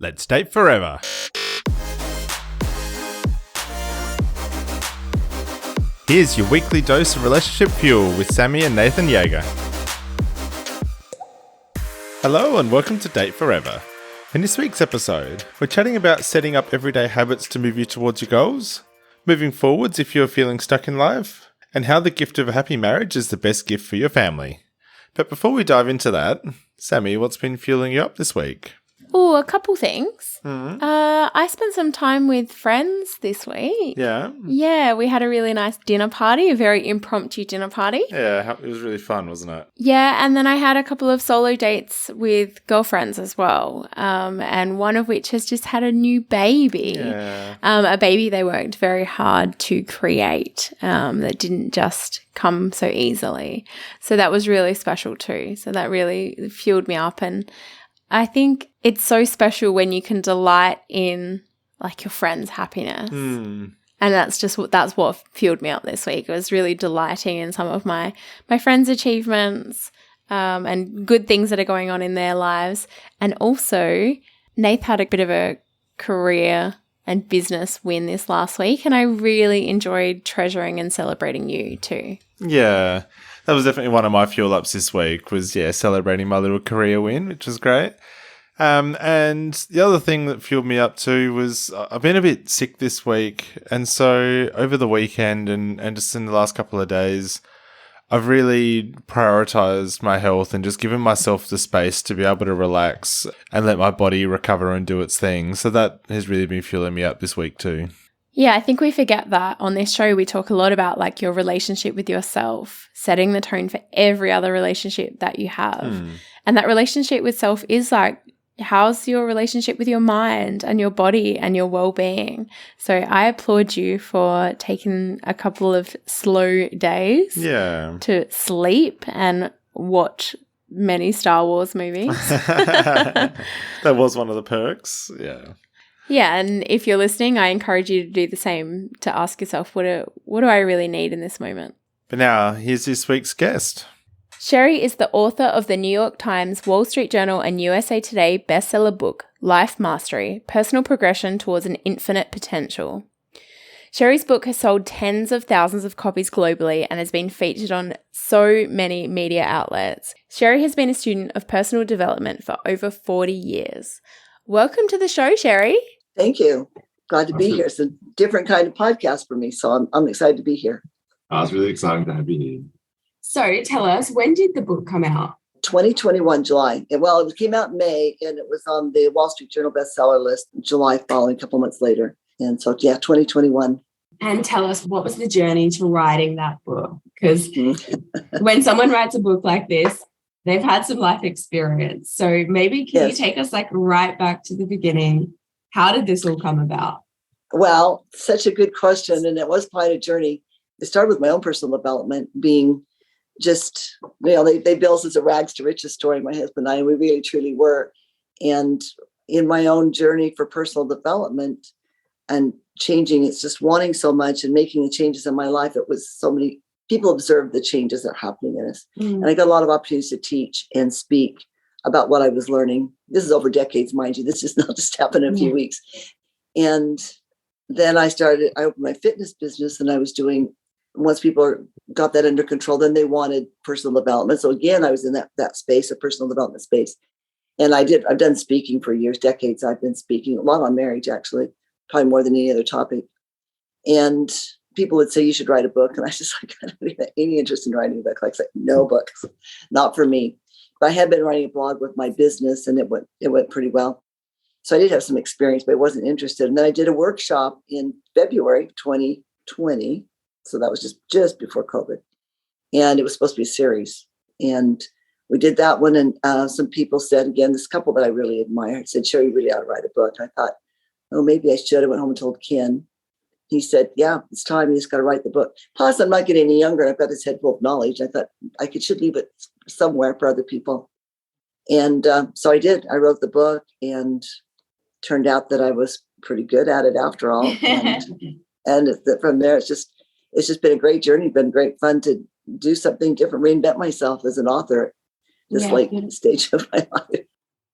Let's date forever. Here's your weekly dose of relationship fuel with Sammy and Nathan Yeager. Hello and welcome to Date Forever. In this week's episode, we're chatting about setting up everyday habits to move you towards your goals, moving forwards if you're feeling stuck in life, and how the gift of a happy marriage is the best gift for your family. But before we dive into that, Sammy, what's been fueling you up this week? Oh, a couple things. I spent some time with friends this week. Yeah? Yeah, we had a really nice dinner party, a very impromptu dinner party. Yeah, it was really fun, wasn't it? Yeah, and then I had a couple of solo dates with girlfriends as well, and one of which has just had a new baby. Yeah. A baby they worked very hard to create, that didn't just come so easily. So that was really special too. So that really fueled me up, and I think it's so special when you can delight in like your friend's happiness. And that's what fueled me up this week. It was really delighting in some of my friends' achievements and good things that are going on in their lives. And also, Nath had a bit of a career and business win this last week, and I really enjoyed treasuring and celebrating you too. Yeah, that was definitely one of my fuel ups this week was, celebrating my little career win, which was great. And the other thing that fueled me up too was I've been a bit sick this week. And so over the weekend and just in the last couple of days, I've really prioritized my health and just given myself the space to be able to relax and let my body recover and do its thing. So that has really been fueling me up this week too. Yeah, I think we forget that on this show. We talk a lot about like your relationship with yourself, setting the tone for every other relationship that you have. And that relationship with self is like, how's your relationship with your mind and your body and your well-being? So I applaud you for taking a couple of slow days to sleep and watch many Star Wars movies. That was one of the perks. Yeah. Yeah, and if you're listening, I encourage you to do the same, to ask yourself, what do I really need in this moment? But now, here's this week's guest. Sherry is the author of the New York Times, Wall Street Journal, and USA Today bestseller book, Life Mastery: Personal Progression Towards an Infinite Potential. Sherry's book has sold tens of thousands of copies globally and has been featured on so many media outlets. Sherry has been a student of personal development for over 40 years. Welcome to the show, Sherry. Thank you. Glad to be here. It's a different kind of podcast for me, so I'm excited to be here. It's really exciting to have you here. So tell us, when did the book come out? 2021, July. Well, it came out in May, and it was on the Wall Street Journal bestseller list July following, a couple months later. And so, 2021. And tell us, what was the journey to writing that book? Because when someone writes a book like this, they've had some life experience. So maybe can you take us like right back to the beginning? How did this all come about? Well, such a good question. And it was quite a journey. It started with my own personal development, being just, they bill us as a rags to riches story, my husband and I, and we really truly were. And in my own journey for personal development and changing, it's just wanting so much and making the changes in my life. It was so many people observed the changes that are happening in us. And I got a lot of opportunities to teach and speak about what I was learning. This is over decades, mind you. This is not just happened in a few weeks. And then I opened my fitness business, and I was doing, once people got that under control, then they wanted personal development. So again, I was in that space, a personal development space. And I've done speaking for years, decades. I've been speaking a lot on marriage, actually, probably more than any other topic. And people would say, you should write a book. And I just like, I don't have any interest in writing a book. Like, no books, not for me. But I had been writing a blog with my business, and it went pretty well. So I did have some experience, but I wasn't interested. And then I did a workshop in February 2020. So that was just before COVID. And it was supposed to be a series. And we did that one. And some people said, again, this couple that I really admired said, Sherry, you really ought to write a book. I thought, oh, maybe I should. I went home and told Ken. He said, yeah, it's time. You just got to write the book. Plus, I'm not getting any younger. I've got this head full of knowledge. I thought I should leave it somewhere for other people. And so I did. I wrote the book, and turned out that I was pretty good at it after all. And from there, it's just been a great journey. Been great fun to do something different, reinvent myself as an author, this late stage of my life.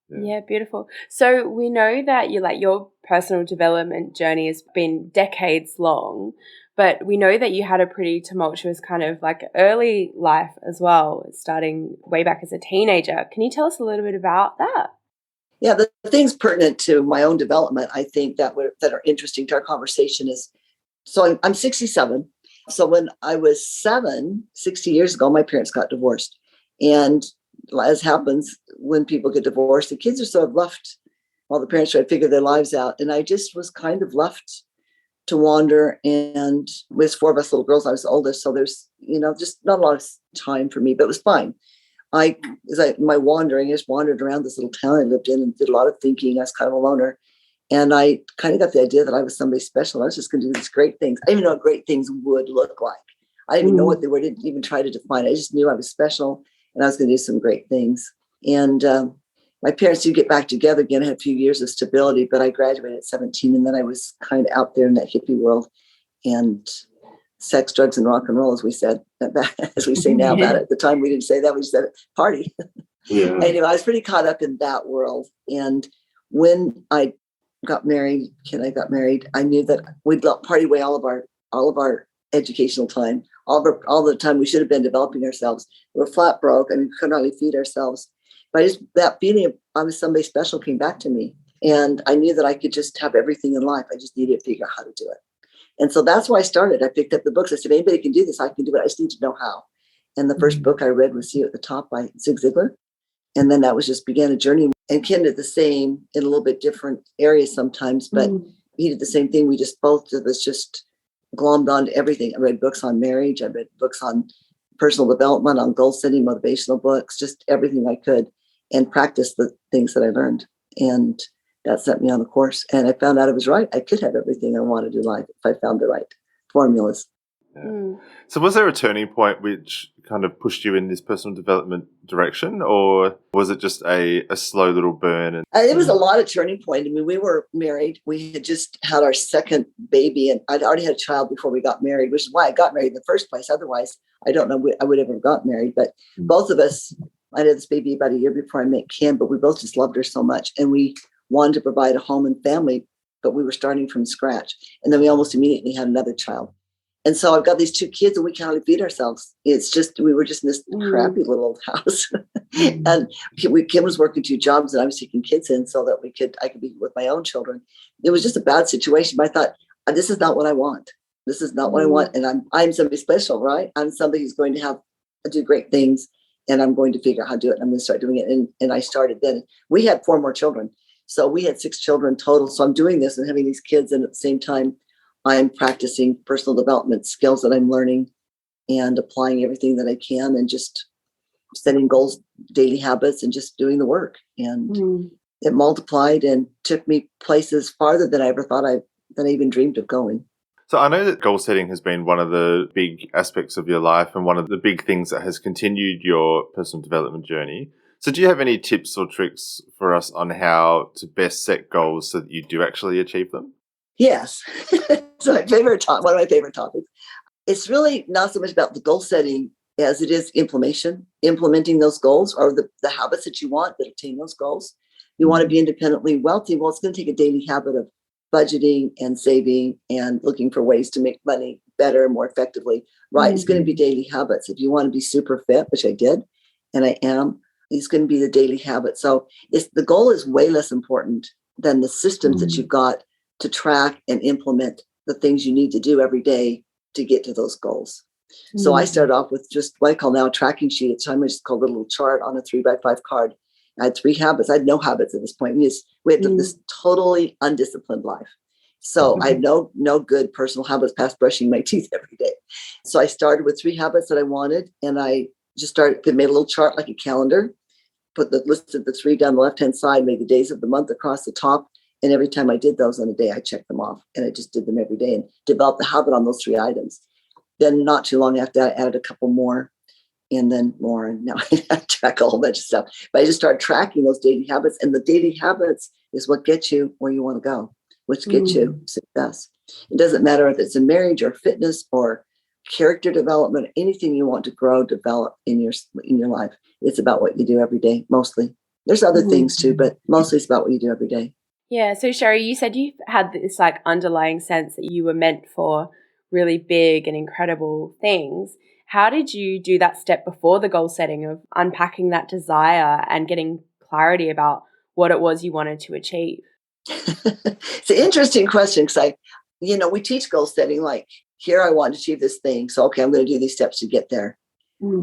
Yeah, beautiful. So we know that your personal development journey has been decades long, but we know that you had a pretty tumultuous kind of like early life as well, starting way back as a teenager. Can you tell us a little bit about that? Yeah, the things pertinent to my own development, I think that are interesting to our conversation is, so I'm 67. So when I was 60 years ago, my parents got divorced. And as happens when people get divorced, the kids are sort of left while the parents try to figure their lives out. And I just was kind of left to wander. And with four of us little girls, I was the oldest. So there's, just not a lot of time for me, but it was fine. My wandering, I just wandered around this little town I lived in and did a lot of thinking. I was kind of a loner. And I kind of got the idea that I was somebody special. I was just going to do these great things. I didn't even know what great things would look like. I didn't even know what they were. I didn't even try to define it. I just knew I was special and I was going to do some great things. And my parents did get back together again. I had a few years of stability, but I graduated at 17. And then I was kind of out there in that hippie world and sex, drugs, and rock and roll, as we said, as we say now about it. At the time, we didn't say that. We just said party. Yeah. Anyway, I was pretty caught up in that world. And when I got married, I knew that we'd party away all of our educational time, all the time we should have been developing ourselves. We were flat broke and we couldn't hardly feed ourselves. But that feeling of I was somebody special came back to me. And I knew that I could just have everything in life. I just needed to figure out how to do it. And so that's why I started. I picked up the books. I said, anybody can do this. I can do it. I just need to know how. And the first book I read was See You at the Top by Zig Ziglar. And then that was just began a journey. And Ken did the same in a little bit different areas sometimes, but he did the same thing. We just both of us just glommed onto everything. I read books on marriage. I read books on personal development, on goal setting, motivational books, just everything I could, and practiced the things that I learned. And that set me on the course. And I found out I was right. I could have everything I wanted in life if I found the right formulas. Yeah. So was there a turning point which kind of pushed you in this personal development direction, or was it just a slow little burn? It was a lot of turning point. I mean, we were married. We had just had our second baby, and I'd already had a child before we got married, which is why I got married in the first place. Otherwise, I don't know I would ever have got married. But both of us, I had this baby about a year before I met Kim, but we both just loved her so much. And we wanted to provide a home and family, but we were starting from scratch. And then we almost immediately had another child. And so I've got these two kids and we can't really feed ourselves. It's just, we were just in this crappy little old house. And Kim was working two jobs and I was taking kids in so that I could be with my own children. It was just a bad situation. But I thought, this is not what I want. This is not what I want. And I'm somebody special, right? I'm somebody who's going to do great things and I'm going to figure out how to do it. And I'm going to start doing it. And I started then. We had 4 more children. So we had 6 children total. So I'm doing this and having these kids. And at the same time, I'm practicing personal development skills that I'm learning and applying everything that I can and just setting goals, daily habits, and just doing the work. And it multiplied and took me places farther than I ever thought than I even dreamed of going. So I know that goal setting has been one of the big aspects of your life and one of the big things that has continued your personal development journey. So do you have any tips or tricks for us on how to best set goals so that you do actually achieve them? Yes. So one of my favorite topics. It's really not so much about the goal setting as it is implementing those goals or the habits that you want that attain those goals. You want to be independently wealthy. Well, it's going to take a daily habit of budgeting and saving and looking for ways to make money better and more effectively, right? It's going to be daily habits. If you want to be super fit, which I did, and I am, it's going to be the daily habit. So the goal is way less important than the systems that you've got to track and implement the things you need to do every day to get to those goals. So I started off with just what I call now a tracking sheet. At the time, I just called it a little chart on a 3x5 card. I had 3 habits. I had no habits at this point. We had this totally undisciplined life. So I had no good personal habits past brushing my teeth every day. So I started with 3 habits that I wanted. And I just made a little chart like a calendar, listed the 3 down the left-hand side, made the days of the month across the top. And every time I did those on a day, I checked them off. And I just did them every day and developed the habit on those 3 items. Then not too long after that, I added a couple more and then more. And now I track a whole bunch of stuff. But I just started tracking those daily habits. And the daily habits is what gets you where you want to go, which gets you success. It doesn't matter if it's in marriage or fitness or character development, anything you want to grow, develop in your life. It's about what you do every day, mostly. There's other things too, but mostly it's about what you do every day. Yeah. So Sherry, you said you had this like underlying sense that you were meant for really big and incredible things. How did you do that step before the goal setting of unpacking that desire and getting clarity about what it was you wanted to achieve? It's an interesting question because we teach goal setting like, here I want to achieve this thing. So, okay, I'm going to do these steps to get there.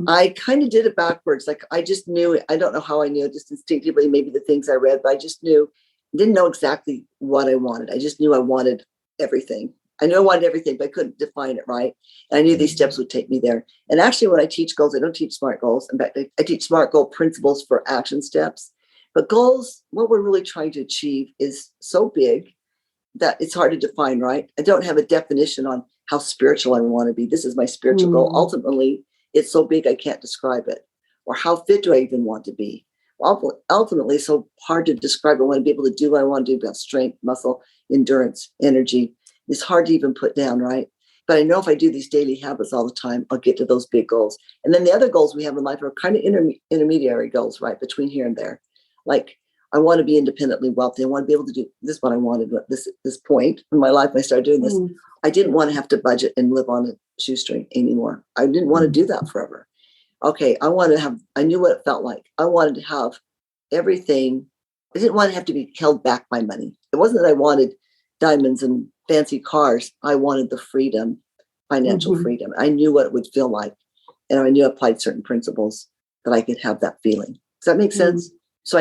I kind of did it backwards. Like I just knew, I don't know how I knew, just instinctively, maybe the things I read, but I just didn't know exactly what I wanted. I just knew I wanted everything. I knew I wanted everything, but I couldn't define it right. And I knew these steps would take me there. And actually, when I teach goals, I don't teach SMART goals. In fact, I teach SMART goal principles for action steps. But goals, what we're really trying to achieve is so big that it's hard to define, right? I don't have a definition on how spiritual I want to be. This is my spiritual goal. Ultimately, it's so big I can't describe it. Or how fit do I even want to be? Ultimately, it's so hard to describe. I want to be able to do what I want to do about strength, muscle, endurance, energy. It's hard to even put down, right? But I know if I do these daily habits all the time, I'll get to those big goals. And then the other goals we have in life are kind of intermediary goals, right? Between here and there. Like, I want to be independently wealthy. I want to be able to do this, what I wanted at this point in my life. When I started doing this, I didn't want to have to budget and live on a shoestring anymore. I didn't want to do that forever. Okay, I knew what it felt like. I wanted to have everything. I didn't want to have to be held back by money. It wasn't that I wanted diamonds and fancy cars. I wanted the freedom, financial freedom. I knew what it would feel like. And I knew I applied certain principles that I could have that feeling. Does that make sense? So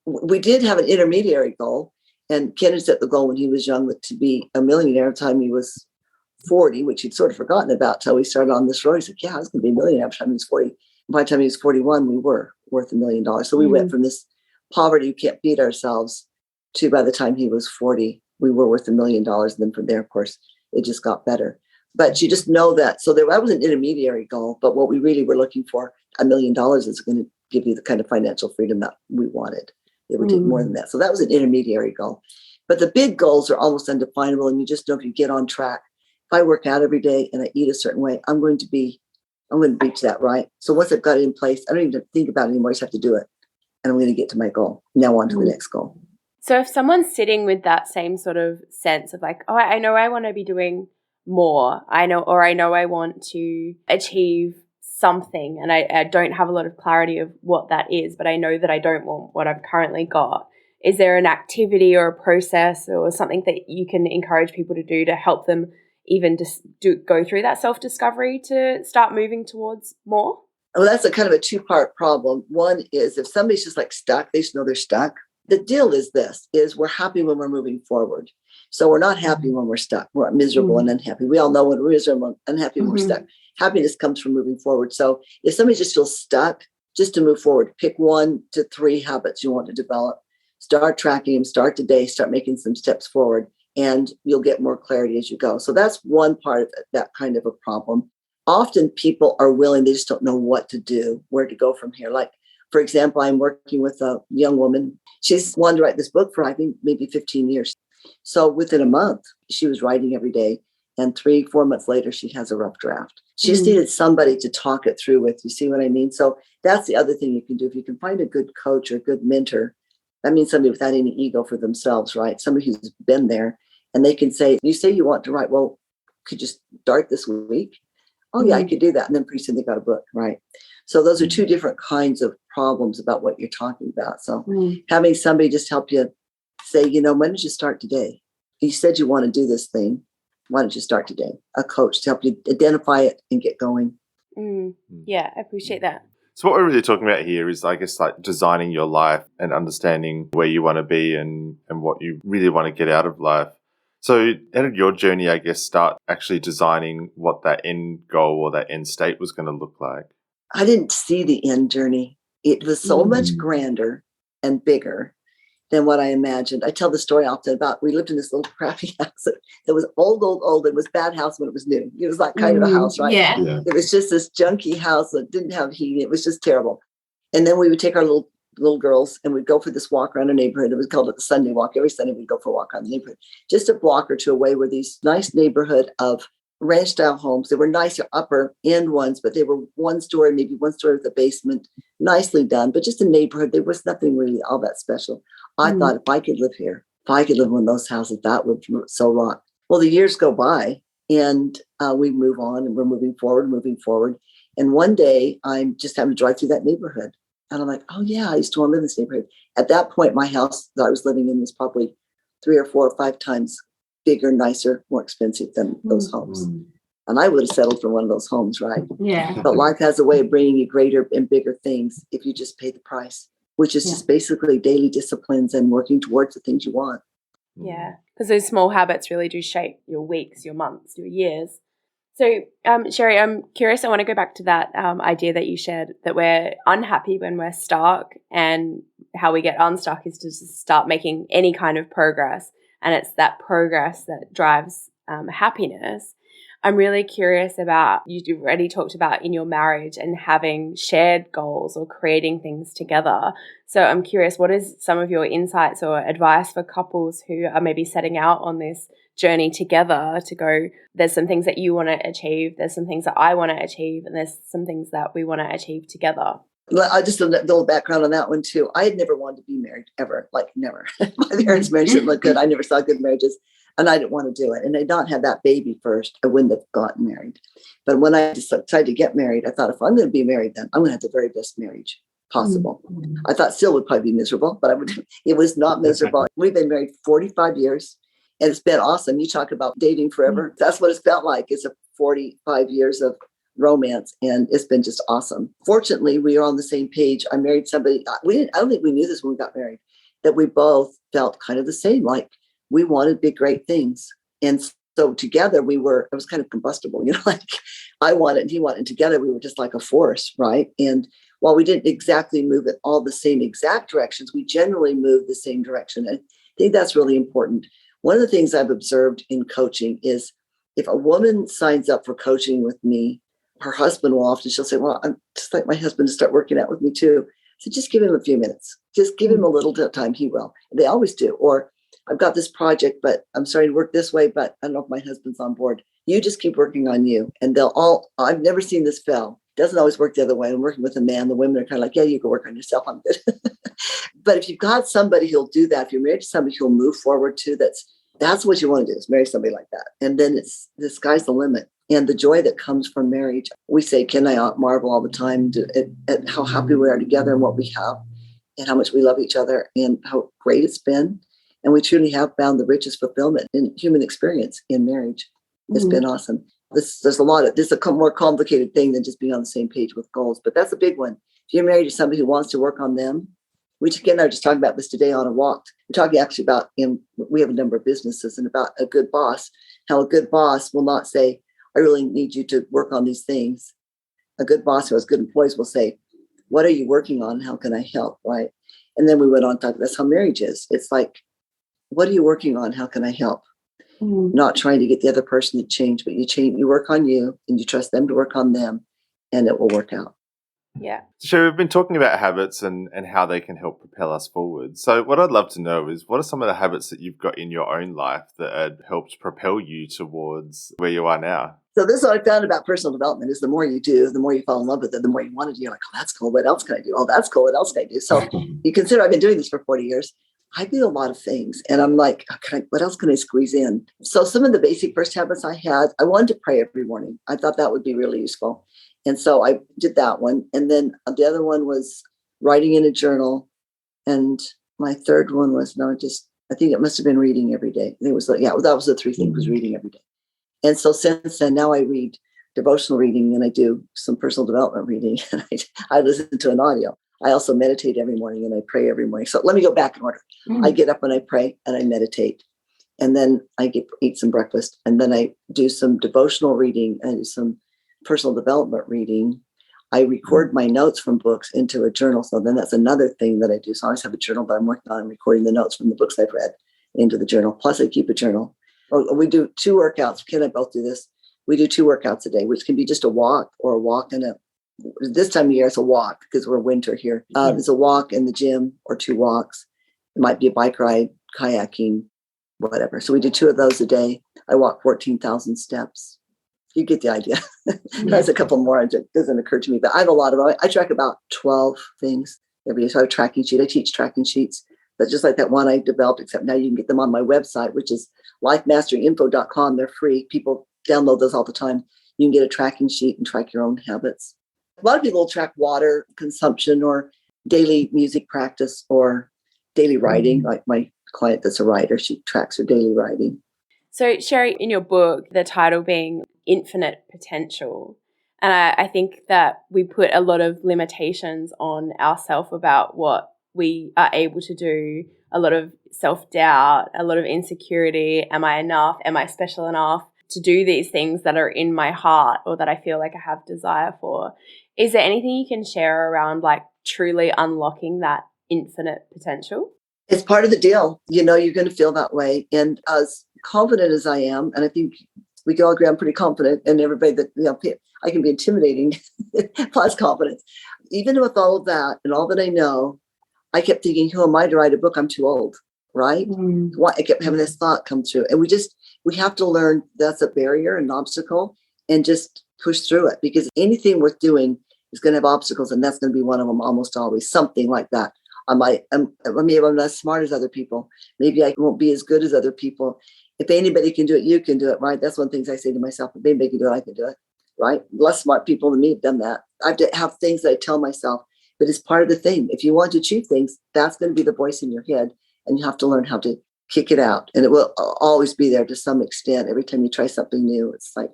we did have an intermediary goal. And Ken had set the goal when he was young to be a millionaire at the time he was 40, which he'd sort of forgotten about till we started on this road. He said, yeah, I was going to be a millionaire by the time he was 40. And by the time he was 41, we were worth $1 million. So we went from this poverty, we can't feed ourselves, to by the time he was 40, we were worth $1 million. And then from there, of course, it just got better. But you just know that. So that was an intermediary goal. But what we really were looking for, $1 million is going to give you the kind of financial freedom that we wanted. It would take more than that. So that was an intermediary goal. But the big goals are almost undefinable. And you just know if you get on track. If I work out every day and I eat a certain way, I'm going to reach that, right? So once I've got it in place, I don't even think about it anymore. I just have to do it. And I'm going to get to my goal. Now on to the next goal. So if someone's sitting with that same sort of sense of like, oh, I know I want to be doing more, I know I want to achieve something, and I don't have a lot of clarity of what that is, but I know that I don't want what I've currently got. Is there an activity or a process or something that you can encourage people to do to help them even just go through that self-discovery to start moving towards more? Well, that's a kind of a two-part problem. One is if somebody's just like stuck, they just know they're stuck. The deal is we're happy when we're moving forward. So we're not happy when we're stuck. We're miserable and unhappy. We all know when we're miserable and unhappy when we're stuck. Happiness comes from moving forward. So if somebody just feels stuck, just to move forward, pick 1 to 3 habits you want to develop. Start tracking them, start today, start making some steps forward, and you'll get more clarity as you go. So that's one part of that kind of a problem. Often people are willing, they just don't know what to do, where to go from here. Like, for example, I'm working with a young woman. She's wanted to write this book for, I think, maybe 15 years. So within a month, she was writing every day. And 3-4 months later, she has a rough draft. She just needed somebody to talk it through with. You see what I mean? So that's the other thing you can do. If you can find a good coach or a good mentor, that means somebody without any ego for themselves, right? Somebody who's been there, and they can say, you say you want to write, well, could you start this week? Oh yeah, I could do that. And then pretty soon they got a book, right? So those are two different kinds of problems about what you're talking about. So having somebody just help you say, when did you start today? You said you want to do this thing. Why don't you start today? A coach to help you identify it and get going. Yeah, I appreciate that. So what we're really talking about here is, I guess, like designing your life and understanding where you want to be and what you really want to get out of life. So how did your journey, I guess, start actually designing what that end goal or that end state was going to look like? I didn't see the end journey. It was so much grander and bigger than what I imagined. I tell the story often about, we lived in this little crappy house that was old. It was a bad house when it was new. It was that kind of a house, right? Yeah. It was just this junky house that didn't have heating. It was just terrible. And then we would take our little girls and we'd go for this walk around our neighborhood. It was called the Sunday walk. Every Sunday we'd go for a walk around the neighborhood, just a block or two away were these nice neighborhood of ranch style homes. They were nicer upper end ones, but they were one story, maybe one story with a basement, nicely done, but just a neighborhood. There was nothing really all that special. I thought if I could live here, if I could live in one of those houses, that would so rock. Well, the years go by and we move on and we're moving forward. And one day I'm just having to drive through that neighborhood. And I'm like, oh yeah, I used to want to live in this neighborhood. At that point, my house that I was living in was probably 3 or 4 or 5 times bigger, nicer, more expensive than those homes. And I would have settled for one of those homes, right? Yeah. But life has a way of bringing you greater and bigger things if you just pay the price, which is just basically daily disciplines and working towards the things you want. Yeah, because those small habits really do shape your weeks, your months, your years. So, Sherry, I'm curious. I want to go back to that idea that you shared that we're unhappy when we're stuck, and how we get unstuck is to just start making any kind of progress. And it's that progress that drives happiness. I'm really curious about, you've already talked about in your marriage and having shared goals or creating things together. So I'm curious, what is some of your insights or advice for couples who are maybe setting out on this journey together to go, there's some things that you want to achieve, there's some things that I want to achieve, and there's some things that we want to achieve together? I just a little background on that one too. I had never wanted to be married ever, like never. My parents' marriage didn't look good. I never saw good marriages. And I didn't want to do it. And I'd not had that baby first, I wouldn't have gotten married. But when I decided to get married, I thought, if I'm going to be married, then I'm going to have the very best marriage possible. I thought still would probably be miserable, but it was not miserable. We've been married 45 years and it's been awesome. You talk about dating forever. That's what it's felt like. It's a 45 years of romance and it's been just awesome. Fortunately, we are on the same page. I married somebody. I don't think we knew this when we got married, that we both felt kind of the same, like we wanted big, great things. And so together it was kind of combustible, like I wanted and he wanted, and together we were just like a force, right? And while we didn't exactly move in all the same exact directions, we generally moved the same direction. And I think that's really important. One of the things I've observed in coaching is if a woman signs up for coaching with me, her husband will often, she'll say, well, I'm just like my husband to start working out with me too. So just give him a few minutes, just give him a little time, he will. And they always do. Or I've got this project, but I'm starting to work this way, but I don't know if my husband's on board. You just keep working on you. And I've never seen this fail. It doesn't always work the other way. I'm working with a man. The women are kind of like, yeah, you can work on yourself. I'm good. But if you've got somebody who'll do that, if you're married to somebody who'll move forward to, that's what you want to do, is marry somebody like that. And then the sky's the limit. And the joy that comes from marriage. We say, Ken and I marvel all the time at how happy we are together and what we have and how much we love each other and how great it's been. And we truly have found the richest fulfillment in human experience in marriage. It's been awesome. This is a more complicated thing than just being on the same page with goals, but that's a big one. If you're married to somebody who wants to work on them, Ken and I were just talking about this today on a walk. We're talking actually about, we have a number of businesses, and about a good boss, how a good boss will not say, I really need you to work on these things. A good boss who has good employees will say, what are you working on? How can I help? Right. And then we went on to talk, that's how marriage is. It's like, what are you working on? How can I help? Not trying to get the other person to change, but you work on you and you trust them to work on them, and it will work out. Yeah. Sure, we've been talking about habits and how they can help propel us forward. So what I'd love to know is, what are some of the habits that you've got in your own life that had helped propel you towards where you are now? So this is what I found about personal development is the more you do, the more you fall in love with it, the more you want to do. You're like, oh, that's cool. What else can I do? Oh, that's cool. What else can I do? So you consider I've been doing this for 40 years. I do a lot of things. And I'm like, what else can I squeeze in? So some of the basic first habits I had, I wanted to pray every morning. I thought that would be really useful. And so I did that one. And then the other one was writing in a journal. And my third one was, I think it must have been reading every day. It was that was the 3 things, was reading every day. And so since then, now I read devotional reading and I do some personal development reading. And I listen to an audio. I also meditate every morning and I pray every morning. So let me go back in order. I get up and I pray and I meditate. And then I eat some breakfast. And then I do some devotional reading and do some personal development reading. I record my notes from books into a journal. So then that's another thing that I do. So I always have a journal that I'm working on, recording the notes from the books I've read into the journal. Plus I keep a journal. We do 2 workouts. Ken and I both do this. We do 2 workouts a day, which can be just a walk or a walk in this time of year it's a walk because we're winter here. It's a walk in the gym or 2 walks. It might be a bike ride, kayaking, whatever. So we do 2 of those a day. I walk 14,000 steps. You get the idea. There's a couple more that doesn't occur to me, but I have a lot of, I track about 12 things every day. So I have a tracking sheet. I teach tracking sheets, but just like that one I developed, except now you can get them on my website, which is lifemasteryinfo.com. They're free. People download those all the time. You can get a tracking sheet and track your own habits. A lot of people track water consumption or daily music practice or daily writing. Like my client that's a writer, she tracks her daily writing. So, Sherry, in your book, the title being Infinite Potential, and I think that we put a lot of limitations on ourselves about what we are able to do, a lot of self-doubt, a lot of insecurity. Am I enough? Am I special enough to do these things that are in my heart or that I feel like I have desire for? Is there anything you can share around like truly unlocking that infinite potential? It's part of the deal. You know, you're going to feel that way. And as confident as I am, and I think we can all agree I'm pretty confident, and everybody that, you know, I can be intimidating plus confidence. Even with all of that and all that I know, I kept thinking, who am I to write a book? I'm too old, right? Why? I kept having this thought come through. And we have to learn that's a barrier, an obstacle, and just push through it, because anything worth doing is going to have obstacles, and that's going to be one of them almost always, something like that. Maybe I'm not as smart as other people. Maybe I won't be as good as other people. If anybody can do it, you can do it, right? That's one of the things I say to myself. If anybody can do it, I can do it, right? Less smart people than me have done that. I have to have things that I tell myself, but it's part of the thing. If you want to achieve things, that's going to be the voice in your head, and you have to learn how to kick it out. And it will always be there to some extent. Every time you try something new, it's like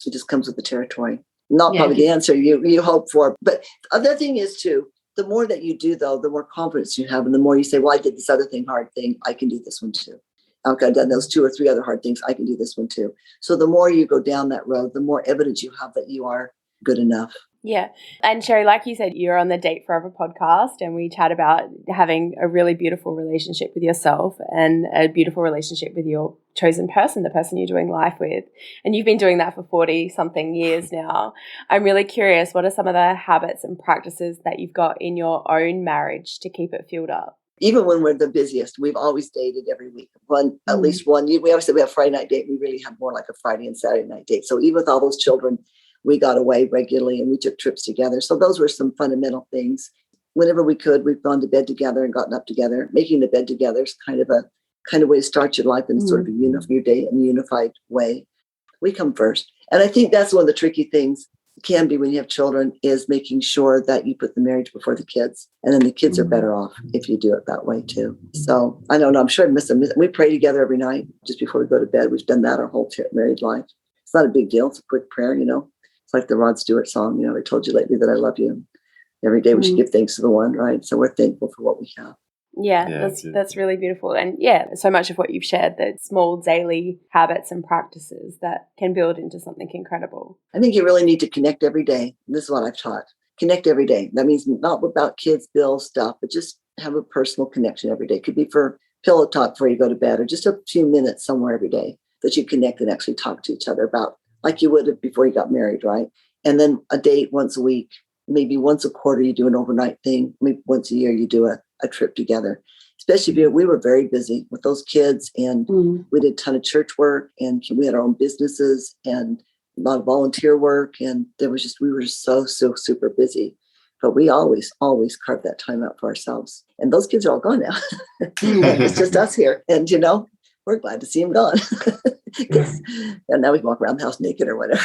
it just comes with the territory. Not probably the answer you hope for. But the other thing is too, the more that you do, though, the more confidence you have. And the more you say, well, I did this other thing, hard thing, I can do this one too. Okay, I've done those 2 or 3 other hard things, I can do this one too. So the more you go down that road, the more evidence you have that you are good enough. Yeah. And Sherry, like you said, you're on the Date Forever podcast, and we chat about having a really beautiful relationship with yourself and a beautiful relationship with your chosen person, the person you're doing life with. And you've been doing that for 40 something years now. I'm really curious, what are some of the habits and practices that you've got in your own marriage to keep it fueled up? Even when we're the busiest, we've always dated every week. At least one. We always say we have Friday night date. We really have more like a Friday and Saturday night date. So even with all those children, we got away regularly and we took trips together. So those were some fundamental things. Whenever we could, we've gone to bed together and gotten up together. Making the bed together is kind of way to start your life in sort of your day in a unified way. We come first. And I think that's one of the tricky things can be when you have children, is making sure that you put the marriage before the kids. And then the kids are better off if you do it that way too. So I don't know. I'm sure I miss them. We pray together every night just before we go to bed. We've done that our whole married life. It's not a big deal. It's a quick prayer, you know. It's like the Rod Stewart song, you know, I told you lately that I love you. Every day we should give thanks to the one, right? So we're thankful for what we have. Yeah, that's really beautiful. And so much of what you've shared, the small daily habits and practices that can build into something incredible. I think you really need to connect every day. This is what I've taught. Connect every day. That means not about kids, bills, stuff, but just have a personal connection every day. It could be for pillow talk before you go to bed, or just a few minutes somewhere every day that you connect and actually talk to each other about, like you would have before you got married, right? And then a date once a week, maybe once a quarter you do an overnight thing. Maybe once a year you do a trip together. Especially if we were very busy with those kids, and we did a ton of church work, and we had our own businesses and a lot of volunteer work. And we were just so super busy. But we always carved that time out for ourselves. And those kids are all gone now. It's just us here. And, you know, we're glad to see them gone. And now we can walk around the house naked or whatever.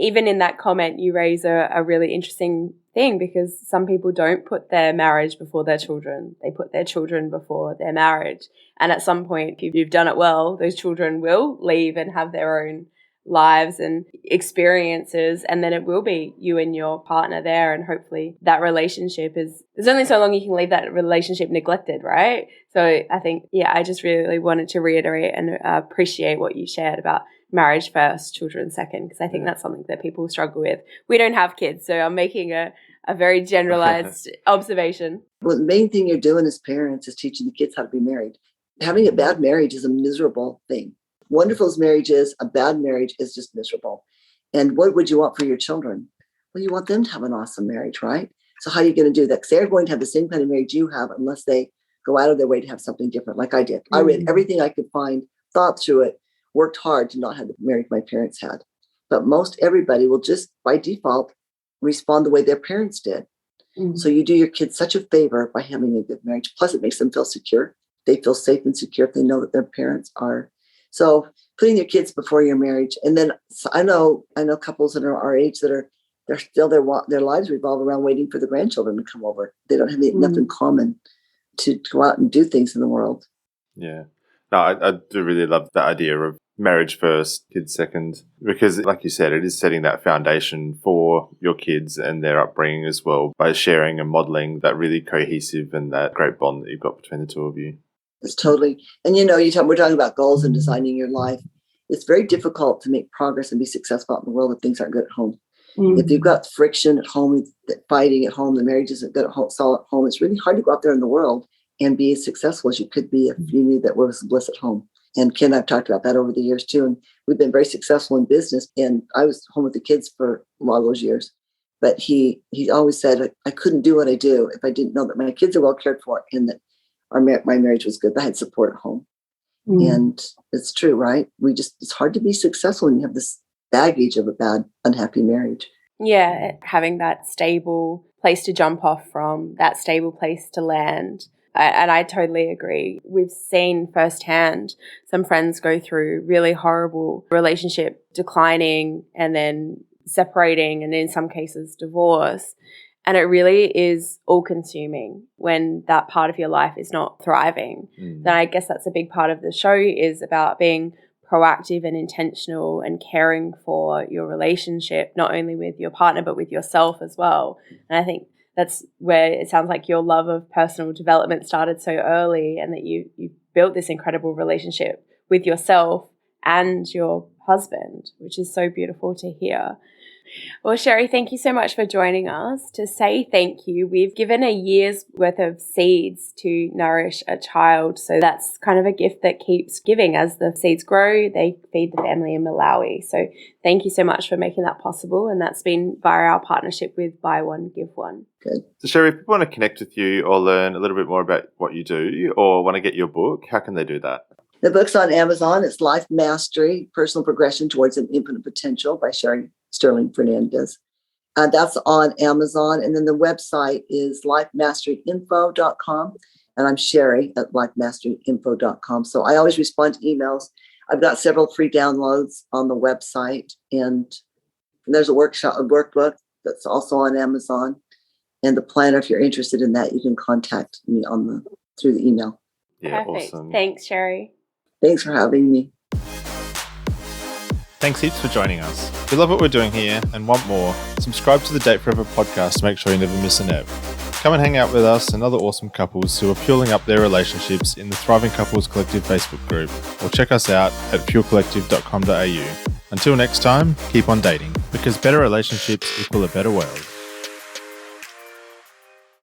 Even in that comment, you raise a really interesting thing, because some people don't put their marriage before their children. They put their children before their marriage. And at some point, if you've done it well, those children will leave and have their own lives and experiences, and then it will be you and your partner there, and hopefully that relationship there's only so long you can leave that relationship neglected, right? So I think I just really wanted to reiterate and appreciate what you shared about marriage first, children second, because I think that's something that people struggle with. We don't have kids, so I'm making a very generalized observation. Well, the main thing you're doing as parents is teaching the kids how to be married. Having a bad marriage is a miserable thing. Wonderful as marriage is, a bad marriage is just miserable. And what would you want for your children? Well, you want them to have an awesome marriage, right? So how are you going to do that? Because they're going to have the same kind of marriage you have unless they go out of their way to have something different, like I did. I read everything I could find, thought through it, worked hard to not have the marriage my parents had. But most everybody will just by default respond the way their parents did. So you do your kids such a favor by having a good marriage. Plus, it makes them feel secure. They feel safe and secure if they know that their parents are. So putting your kids before your marriage. And then I know couples that are our age that they're still their lives revolve around waiting for the grandchildren to come over. They don't have enough in common to go out and do things in the world. Yeah. No, I do really love the idea of marriage first, kids second, because like you said, it is setting that foundation for your kids and their upbringing as well by sharing and modeling that really cohesive and that great bond that you've got between the two of you. It's totally. And we're talking about goals and designing your life. It's very difficult to make progress and be successful out in the world if things aren't good at home. If you've got friction at home, fighting at home, the marriage isn't good at home, solid at home, it's really hard to go out there in the world and be as successful as you could be if you knew that was bliss at home. And Ken and I've talked about that over the years too. And we've been very successful in business. And I was home with the kids for a lot of those years. But he always said, I couldn't do what I do if I didn't know that my kids are well cared for and that my marriage was good. I had support at home. And it's true, right? It's hard to be successful when you have this baggage of a bad, unhappy marriage. Yeah, having that stable place to jump off from, that stable place to land. And I totally agree. We've seen firsthand some friends go through really horrible relationship declining and then separating and in some cases divorce. And it really is all-consuming when that part of your life is not thriving. Then I guess that's a big part of the show is about being proactive and intentional and caring for your relationship, not only with your partner, but with yourself as well. And I think that's where it sounds like your love of personal development started so early and that you built this incredible relationship with yourself and your husband, which is so beautiful to hear. Well, Sherry, thank you so much for joining us. To say thank you, we've given a year's worth of seeds to nourish a child. So that's kind of a gift that keeps giving. As the seeds grow, they feed the family in Malawi. So thank you so much for making that possible. And that's been via our partnership with Buy One, Give One. Good. So Sherry, if people want to connect with you or learn a little bit more about what you do or want to get your book, how can they do that? The book's on Amazon. It's Life Mastery, Personal Progression Towards an Infinite Potential by Sherry Fernandez. That's on Amazon. And then the website is lifemasteryinfo.com. And I'm Sherry at lifemasteryinfo.com. So I always respond to emails. I've got several free downloads on the website. And there's a workbook that's also on Amazon. And the planner, if you're interested in that, you can contact me through the email. Yeah, Perfect. awesome. Thanks, Sherry. Thanks for having me. Thanks heaps for joining us. If you love what we're doing here and want more, subscribe to the Date Forever podcast to make sure you never miss an ep. Come and hang out with us and other awesome couples who are fueling up their relationships in the Thriving Couples Collective Facebook group, or check us out at fuelcollective.com.au. Until next time, keep on dating, because better relationships equal a better world.